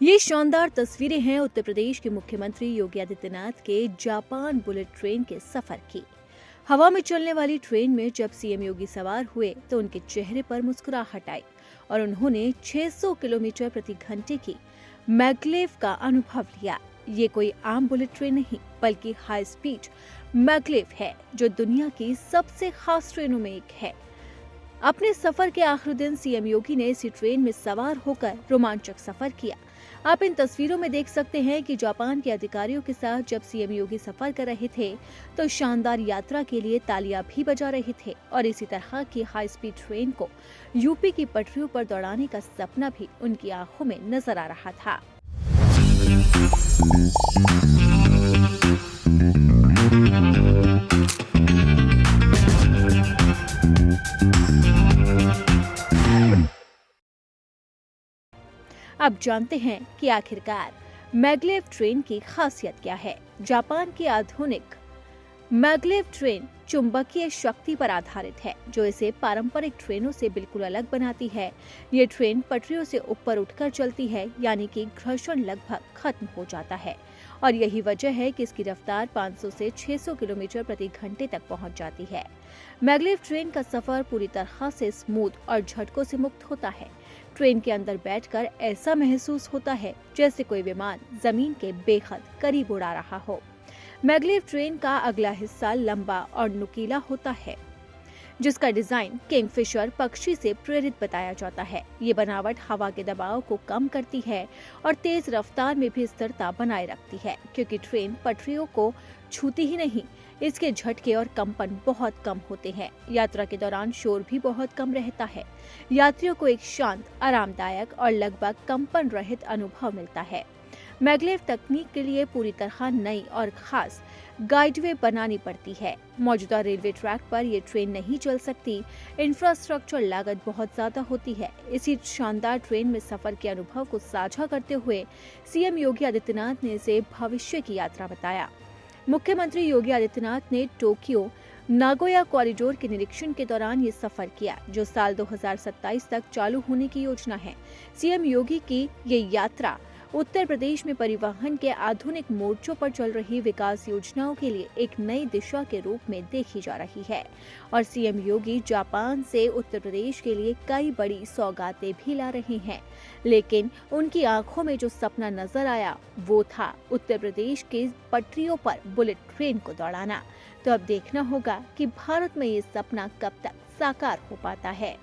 ये शानदार तस्वीरें हैं उत्तर प्रदेश के मुख्यमंत्री योगी आदित्यनाथ के जापान बुलेट ट्रेन के सफर की। हवा में चलने वाली ट्रेन में जब सीएम योगी सवार हुए तो उनके चेहरे पर मुस्कुराहट आई और उन्होंने 600 किलोमीटर प्रति घंटे की मैग्लेव का अनुभव लिया। ये कोई आम बुलेट ट्रेन नहीं बल्कि हाई स्पीड मैग्लेव है, जो दुनिया की सबसे खास ट्रेनों में एक है। अपने सफर के आखिरी दिन सीएम योगी ने इसी ट्रेन में सवार होकर रोमांचक सफर किया। आप इन तस्वीरों में देख सकते हैं कि जापान के अधिकारियों के साथ जब सीएम योगी सफर कर रहे थे तो शानदार यात्रा के लिए तालियां भी बजा रहे थे और इसी तरह की हाई स्पीड ट्रेन को यूपी की पटरियों पर दौड़ाने का सपना भी उनकी आंखों में नजर आ रहा था। अब जानते हैं कि आखिरकार मैग्लेव ट्रेन की खासियत क्या है। जापान की आधुनिक मैग्लेव ट्रेन चुंबकीय शक्ति पर आधारित है, जो इसे पारंपरिक ट्रेनों से बिल्कुल अलग बनाती है। ये ट्रेन पटरियों से ऊपर उठकर चलती है, यानी कि घर्षण लगभग खत्म हो जाता है और यही वजह है कि इसकी रफ्तार 500 से 600 किलोमीटर प्रति घंटे तक पहुंच जाती है। मैग्लेव ट्रेन का सफर पूरी तरह से स्मूथ और झटकों से मुक्त होता है। ट्रेन के अंदर बैठकर ऐसा महसूस होता है जैसे कोई विमान जमीन के बेहद करीब उड़ा रहा हो। मैग्लेव ट्रेन का अगला हिस्सा लंबा और नुकीला होता है, जिसका डिजाइन किंगफिशर पक्षी से प्रेरित बताया जाता है। ये बनावट हवा के दबाव को कम करती है और तेज रफ्तार में भी स्थिरता बनाए रखती है, क्योंकि ट्रेन पटरियों को छूती ही नहीं, इसके झटके और कंपन बहुत कम होते हैं। यात्रा के दौरान शोर भी बहुत कम रहता है। यात्रियों को एक शांत, आरामदायक और लगभग कंपन रहित अनुभव मिलता है। मैग्लेव तकनीक के लिए पूरी तरह नई और खास गाइडवे बनानी पड़ती है। मौजूदा रेलवे ट्रैक पर यह ट्रेन नहीं चल सकती। इंफ्रास्ट्रक्चर लागत बहुत ज्यादा होती है। इसी शानदार ट्रेन में सफर के अनुभव को साझा करते हुए सीएम योगी आदित्यनाथ ने इसे भविष्य की यात्रा बताया। मुख्यमंत्री योगी आदित्यनाथ ने टोक्यो नागोया कॉरिडोर के निरीक्षण के दौरान ये सफर किया, जो साल 2027 तक चालू होने की योजना है। सीएम योगी की ये यात्रा उत्तर प्रदेश में परिवहन के आधुनिक मोर्चों पर चल रही विकास योजनाओं के लिए एक नई दिशा के रूप में देखी जा रही है और सीएम योगी जापान से उत्तर प्रदेश के लिए कई बड़ी सौगातें भी ला रहे हैं। लेकिन उनकी आंखों में जो सपना नजर आया वो था उत्तर प्रदेश के पटरियों पर बुलेट ट्रेन को दौड़ाना। तो अब देखना होगा कि भारत में ये सपना कब तक साकार हो पाता है।